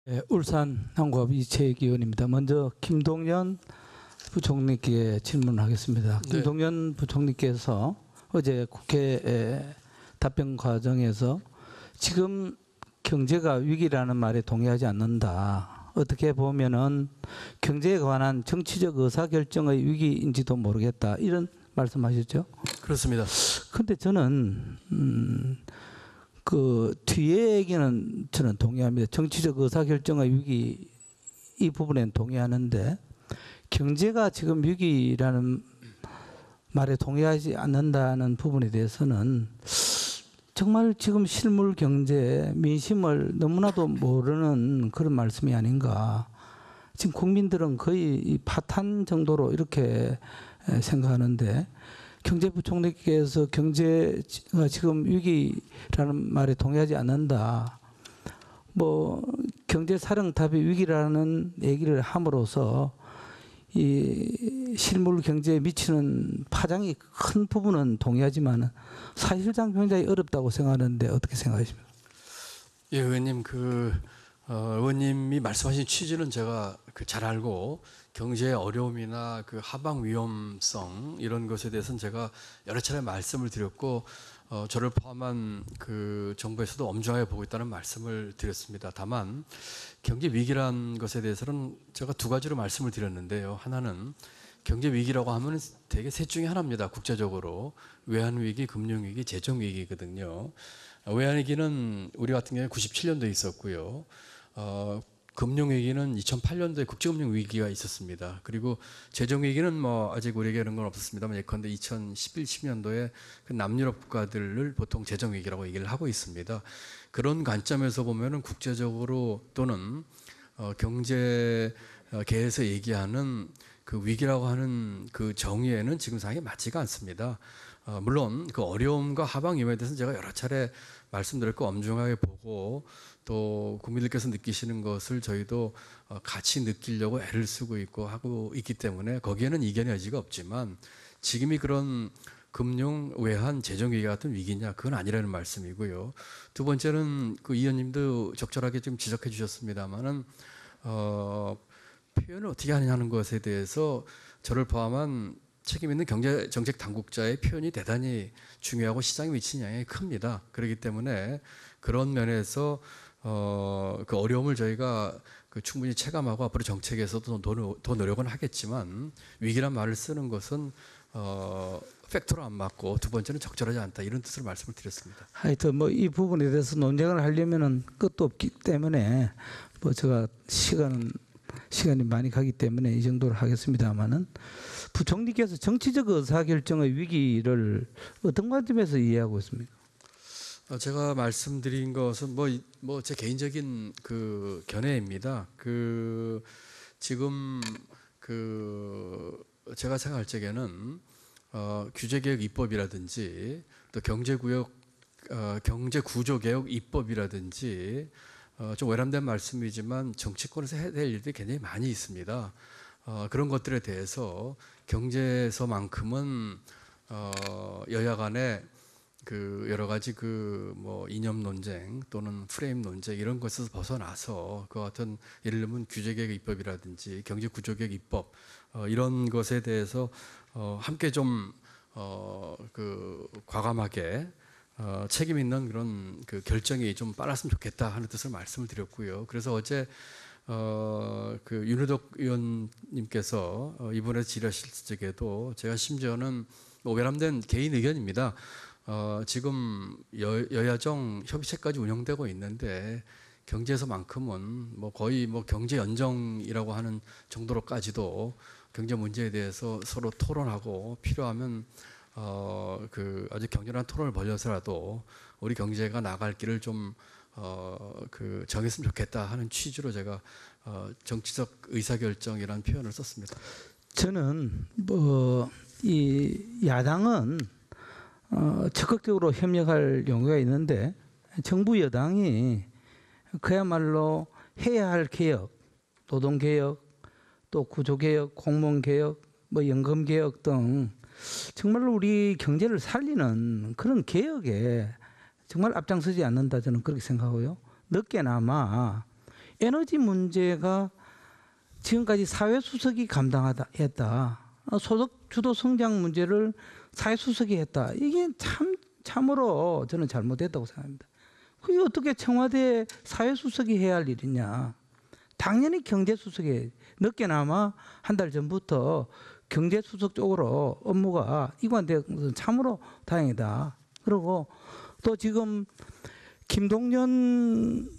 네, 울산 한국합 이채익 의원입니다. 먼저 김동연 부총리께 질문하겠습니다. 네. 김동연 부총리께서 어제 국회 답변 과정에서 지금 경제가 위기라는 말에 동의하지 않는다. 어떻게 보면은 경제에 관한 정치적 의사결정의 위기인지도 모르겠다. 이런 말씀하셨죠? 그렇습니다. 근데 저는 그 뒤에 얘기는 저는 동의합니다. 정치적 의사결정의 위기 이 부분에는 동의하는데 경제가 지금 위기라는 말에 동의하지 않는다는 부분에 대해서는 정말 지금 실물 경제 민심을 너무나도 모르는 그런 말씀이 아닌가. 지금 국민들은 거의 파탄 정도로 이렇게 생각하는데 경제부총리께서 경제가 지금 위기라는 말에 동의하지 않는다. 뭐 경제사령탑이 위기라는 얘기를 함으로써 이 실물 경제에 미치는 파장이 큰 부분은 동의하지만 사실상 굉장히 어렵다고 생각하는데 어떻게 생각하십니까? 예, 의원님 의원님이 말씀하신 취지는 제가 잘 알고 경제의 어려움이나 그 하방 위험성 이런 것에 대해서는 제가 여러 차례 말씀을 드렸고 저를 포함한 그 정부에서도 엄중하게 보고 있다는 말씀을 드렸습니다. 다만 경제 위기란 것에 대해서는 제가 두 가지로 말씀을 드렸는데요. 하나는 경제 위기라고 하면 되게 셋 중에 하나입니다. 국제적으로 외환 위기, 금융 위기, 재정 위기거든요. 외환 위기는 우리 같은 경우에 97년도에 있었고요. 금융 위기는 2008년도에 국제금융 위기가 있었습니다. 그리고 재정 위기는 뭐 아직 우리에게 그런 건 없었습니다만 예컨대 2011, 10년도에 그 남유럽 국가들을 보통 재정 위기라고 얘기를 하고 있습니다. 그런 관점에서 보면은 국제적으로 또는 경제계에서 얘기하는 그 위기라고 하는 그 정의에는 지금 상황이 맞지가 않습니다. 물론 그 어려움과 하방 위험에 대해서는 제가 여러 차례 말씀드렸고 엄중하게 보고 또 국민들께서 느끼시는 것을 저희도 같이 느끼려고 애를 쓰고 있고 하고 있기 때문에 거기에는 이견의 여지가 없지만 지금이 그런 금융, 외환, 재정 위기 같은 위기냐 그건 아니라는 말씀이고요. 두 번째는 그 의원님도 적절하게 좀 지적해 주셨습니다만은 표현을 어떻게 하느냐는 것에 대해서 저를 포함한 책임 있는 경제 정책 당국자의 표현이 대단히 중요하고 시장에 미치는 영향이 큽니다. 그렇기 때문에 그런 면에서 그 어려움을 저희가 충분히 체감하고 앞으로 정책에서도 더 노력은 하겠지만 위기란 말을 쓰는 것은 팩트로 안 맞고 두 번째는 적절하지 않다 이런 뜻으로 말씀을 드렸습니다. 하여튼 뭐 이 부분에 대해서 논쟁을 하려면은 끝도 없기 때문에 뭐 제가 시간이 많이 가기 때문에 이 정도로 하겠습니다만은 부총리께서 정치적 의사결정의 위기를 어떤 관점에서 이해하고 있습니까? 제가 말씀드린 것은 뭐 제 개인적인 그 견해입니다. 지금 제가 생각할 적에는 규제개혁 입법이라든지 또 경제구조개혁 입법이라든지 좀 외람된 말씀이지만 정치권에서 해야 될 일들이 굉장히 많이 있습니다. 그런 것들에 대해서 경제에서만큼은 여야 간에 그 여러 가지 뭐 이념 논쟁 또는 프레임 논쟁 이런 것에서 벗어나서 그 같은 예를 들면 규제개혁 입법이라든지 경제구조개혁 입법 이런 것에 대해서 함께 좀 과감하게 책임 있는 그런 그 결정이 좀 빨랐으면 좋겠다 하는 뜻을 말씀을 드렸고요. 그래서 어제 윤호덕 의원님께서 이번에 질의하실 적에도 제가 심지어는 뭐 외람된 개인 의견입니다. 지금 여야정 협의체까지 운영되고 있는데 경제에서만큼은 뭐 거의 뭐 경제 연정이라고 하는 정도로까지도 경제 문제에 대해서 서로 토론하고 필요하면 아주 격렬한 토론을 벌여서라도 우리 경제가 나갈 길을 좀 정했으면 좋겠다 하는 취지로 제가 정치적 의사결정이라는 표현을 썼습니다. 저는 이 야당은 적극적으로 협력할 용의가 있는데 정부 여당이 그야말로 해야 할 개혁, 노동개혁, 또 구조개혁, 공무원개혁, 뭐 연금개혁 등 정말로 우리 경제를 살리는 그런 개혁에 정말 앞장서지 않는다 저는 그렇게 생각하고요. 늦게나마 에너지 문제가 지금까지 사회수석이 했다. 소득 주도 성장 문제를 사회수석이 했다. 이게 참으로 저는 잘못됐다고 생각합니다. 그게 어떻게 청와대 사회수석이 해야 할 일이냐. 당연히 경제수석이 늦게나마 한 달 전부터 경제수석 쪽으로 업무가 이관된 것은 참으로 다행이다. 그리고 또 지금 김동연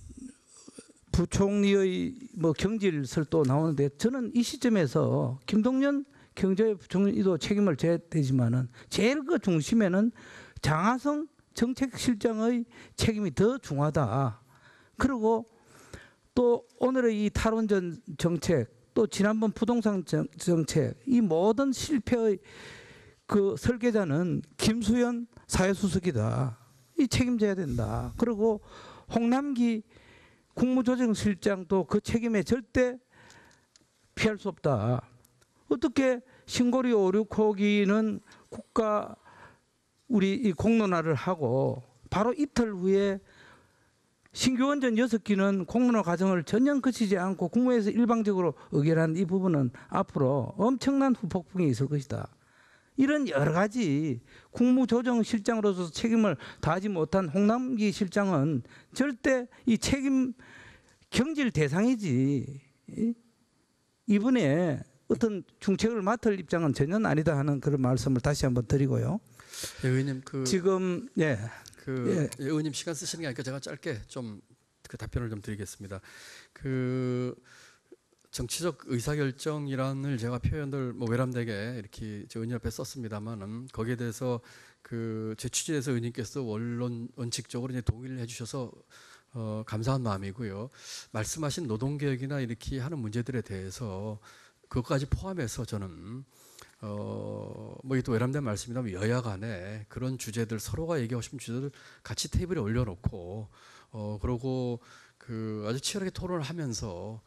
부총리의 뭐 경질설도 나오는데 저는 이 시점에서 김동연 경제부총리도 책임을 져야 되지만은 제일 그 중심에는 장하성 정책실장의 책임이 더 중하다. 그리고 또 오늘의 이 탈원전 정책, 또 지난번 부동산 정책, 이 모든 실패의 그 설계자는 김수현 사회수석이다. 이 책임져야 된다. 그리고 홍남기 국무조정실장도 그 책임에 절대 피할 수 없다. 어떻게 신고리 5, 6호기는 국가 우리 이 공론화를 하고 바로 이틀 후에 신규 원전 6기는 공론화 과정을 전혀 거치지 않고 국무회에서 일방적으로 의결한 이 부분은 앞으로 엄청난 후폭풍이 있을 것이다. 이런 여러 가지 국무조정실장으로서 책임을 다하지 못한 홍남기 실장은 절대 이 책임 경질 대상이지 이번에 어떤 중책을 맡을 입장은 전혀 아니다 하는 그런 말씀을 다시 한번 드리고요. 예, 의원님 지금 의원님 시간 쓰시는 게 아니니까 제가 짧게 좀 그 답변을 좀 드리겠습니다. 그 정치적 의사결정이란을 제가 표현을 뭐 외람되게 이렇게 제 의원 앞에 썼습니다만은 거기에 대해서 그 제 취지에서 의원님께서 원칙적으로 이제 동의를 해주셔서 감사한 마음이고요. 말씀하신 노동개혁이나 이렇게 하는 문제들에 대해서 그것까지 포함해서 저는 뭐 이게 또 외람된 말씀이라면 여야 간에 그런 주제들 서로가 얘기하고 싶은 주제들 같이 테이블에 올려놓고 그러고 그 아주 치열하게 토론을 하면서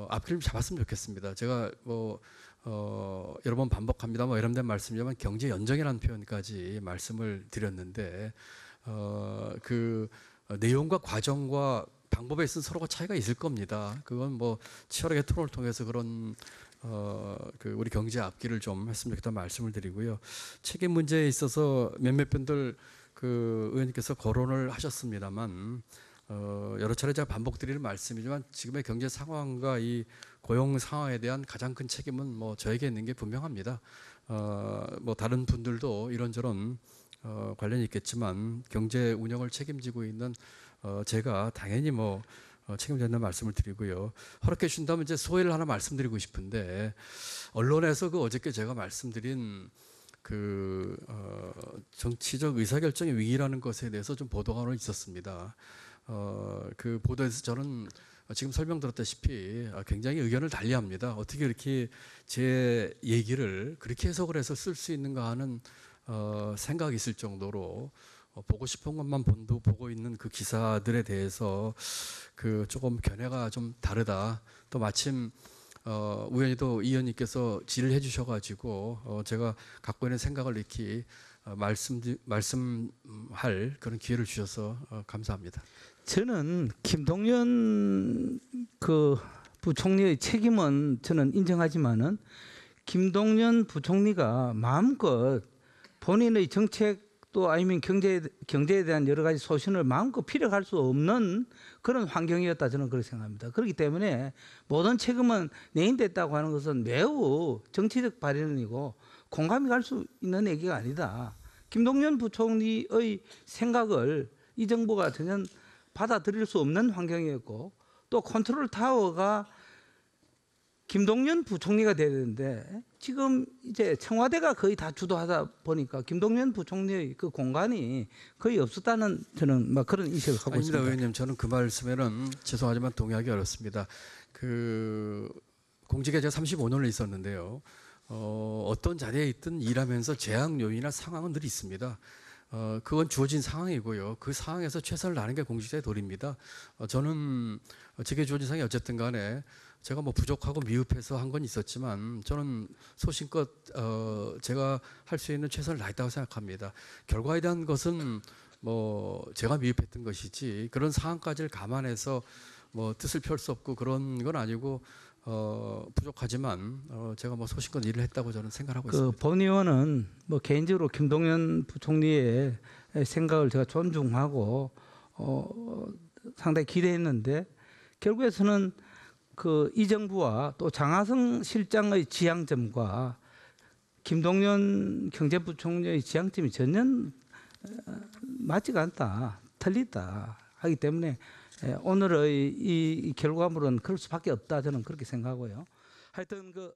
앞길을 잡았으면 좋겠습니다. 제가 뭐 여러 번 반복합니다. 뭐 외람된 말씀이지만 경제 연정이라는 표현까지 말씀을 드렸는데 그 내용과 과정과 방법에 있어서 서로가 차이가 있을 겁니다. 그건 뭐 치열하게 토론을 통해서 그런 그 우리 경제 앞길을 좀 했으면 좋겠다는 말씀을 드리고요. 책임 문제에 있어서 몇몇 분들 그 의원님께서 거론을 하셨습니다만 여러 차례 제가 반복드리는 말씀이지만 지금의 경제 상황과 이 고용 상황에 대한 가장 큰 책임은 뭐 저에게 있는 게 분명합니다. 뭐 다른 분들도 이런저런 관련이 있겠지만 경제 운영을 책임지고 있는 제가 당연히 뭐 책임진다는 말씀을 드리고요. 허락해 주신다면 이제 소회를 하나 말씀드리고 싶은데 언론에서 그 어저께 제가 말씀드린 그 정치적 의사결정의 위기라는 것에 대해서 좀 보도가 오늘 있었습니다. 그 보도에서 저는 지금 설명드렸다시피 굉장히 의견을 달리합니다. 어떻게 이렇게 제 얘기를 그렇게 해석을 해서 쓸 수 있는가 하는 생각이 있을 정도로 보고 싶은 것만 보고 있는 그 기사들에 대해서 그 조금 견해가 좀 다르다. 또 마침 우연히도 이 의원님께서 질의를 해주셔가지고 제가 갖고 있는 생각을 이렇게 말씀할 그런 기회를 주셔서 감사합니다. 저는 김동연 그 부총리의 책임은 저는 인정하지만은 김동연 부총리가 마음껏 본인의 정책 또 아니면 경제에 대한 여러 가지 소신을 마음껏 피력할 수 없는 그런 환경이었다 저는 그렇게 생각합니다. 그렇기 때문에 모든 책임은 내인됐다고 하는 것은 매우 정치적 발언이고 공감이 갈 수 있는 얘기가 아니다. 김동연 부총리의 생각을 이 정부가 전혀 받아들일 수 없는 환경이었고 또 컨트롤 타워가 김동연 부총리가 돼야 되는데 지금 이제 청와대가 거의 다 주도하다 보니까 김동연 부총리의 그 공간이 거의 없었다는 저는 막 그런 인식을 하고 아닙니다, 있습니다. 의원님. 저는 그 말씀에는 죄송하지만 동의하기 어렵습니다. 그 공직에 제가 35년을 있었는데요. 어떤 자리에 있든 일하면서 제약 요인이나 상황은 늘 있습니다. 그건 주어진 상황이고요. 그 상황에서 최선을 다하는 게 공직자의 도리입니다. 저는 제게 주어진 상황이 어쨌든 간에 제가 뭐 부족하고 미흡해서 한 건 있었지만 저는 소신껏 제가 할 수 있는 최선을 다했다고 생각합니다. 결과에 대한 것은 뭐 제가 미흡했던 것이지 그런 상황까지를 감안해서 뭐 뜻을 펼 수 없고 그런 건 아니고 부족하지만 제가 뭐 소신껏 일을 했다고 저는 생각하고 그 있습니다. 본 의원은 뭐 개인적으로 김동연 부총리의 생각을 제가 존중하고 상당히 기대했는데 결국에서는 그 이 정부와 또 장하성 실장의 지향점과 김동연 경제부총리의 지향점이 전혀 맞지가 않다, 틀리다 하기 때문에 오늘의 이 결과물은 그럴 수밖에 없다 저는 그렇게 생각하고요. 하여튼 그